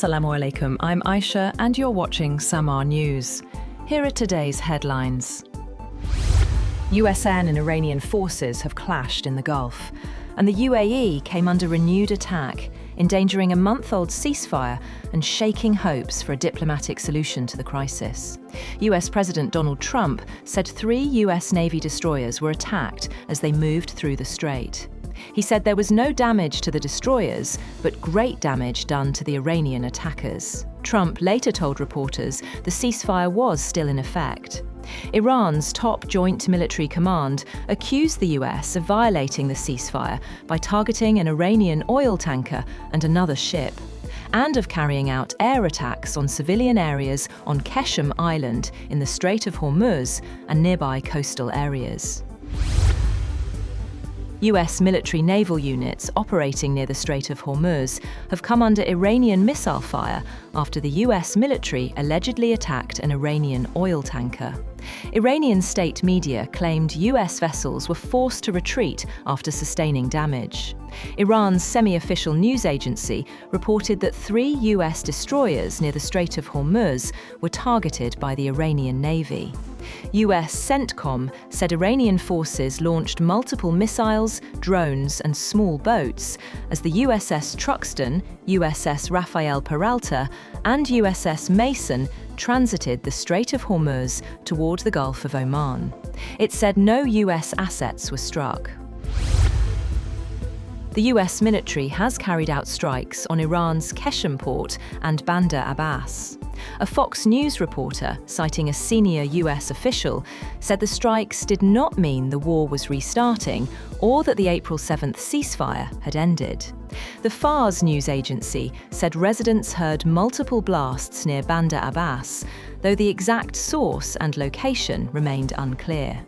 Assalamu alaikum, I'm Aisha and you're watching Samaa News. Here are today's headlines. USN and Iranian forces have clashed in the Gulf, and the UAE came under renewed attack, endangering a month-old ceasefire and shaking hopes for a diplomatic solution to the crisis. US President Donald Trump said 3 US Navy destroyers were attacked as they moved through the strait. He said there was no damage to the destroyers, but great damage done to the Iranian attackers. Trump later told reporters the ceasefire was still in effect. Iran's top joint military command accused the US of violating the ceasefire by targeting an Iranian oil tanker and another ship, and of carrying out air attacks on civilian areas on Qeshm Island in the Strait of Hormuz and nearby coastal areas. US military naval units operating near the Strait of Hormuz have come under Iranian missile fire after the US military allegedly attacked an Iranian oil tanker. Iranian state media claimed US vessels were forced to retreat after sustaining damage. Iran's semi-official news agency reported that 3 US destroyers near the Strait of Hormuz were targeted by the Iranian Navy. US CENTCOM said Iranian forces launched multiple missiles, drones and small boats as the USS Truxtun, USS Rafael Peralta and USS Mason transited the Strait of Hormuz toward the Gulf of Oman. It said no US assets were struck. The US military has carried out strikes on Iran's Qeshm port and Bandar Abbas. A Fox News reporter, citing a senior US official, said the strikes did not mean the war was restarting or that the April 7th ceasefire had ended. The Fars news agency said residents heard multiple blasts near Bandar Abbas, though the exact source and location remained unclear.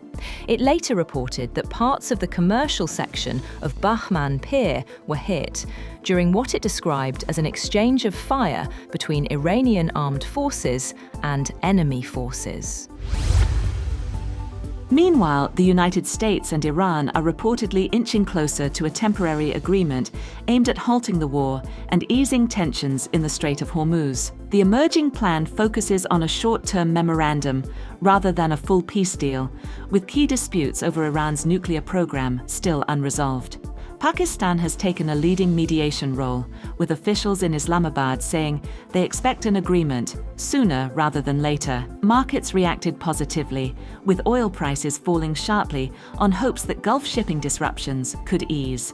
It later reported that parts of the commercial section of Bahman Pier were hit during what it described as an exchange of fire between Iranian armed forces and enemy forces. Meanwhile, the United States and Iran are reportedly inching closer to a temporary agreement aimed at halting the war and easing tensions in the Strait of Hormuz. The emerging plan focuses on a short-term memorandum rather than a full peace deal, with key disputes over Iran's nuclear program still unresolved. Pakistan has taken a leading mediation role, with officials in Islamabad saying they expect an agreement sooner rather than later. Markets reacted positively, with oil prices falling sharply on hopes that Gulf shipping disruptions could ease.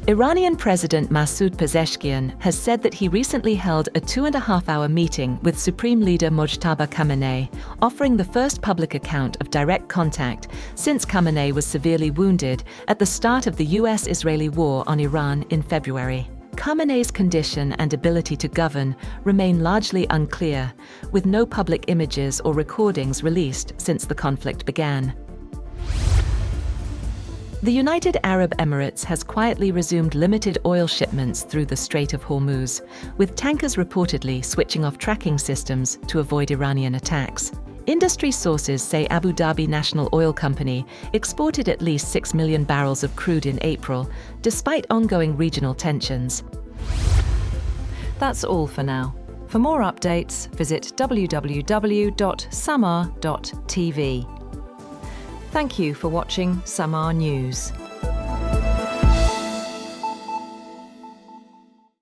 Iranian President Masoud Pezeshkian has said that he recently held a 2.5-hour meeting with Supreme Leader Mojtaba Khamenei, offering the first public account of direct contact since Khamenei was severely wounded at the start of the US-Israeli war on Iran in February. Khamenei's condition and ability to govern remain largely unclear, with no public images or recordings released since the conflict began. The United Arab Emirates has quietly resumed limited oil shipments through the Strait of Hormuz, with tankers reportedly switching off tracking systems to avoid Iranian attacks. Industry sources say Abu Dhabi National Oil Company exported at least 6 million barrels of crude in April, despite ongoing regional tensions. That's all for now. For more updates, visit www.samaa.tv. Thank you for watching Samaa News.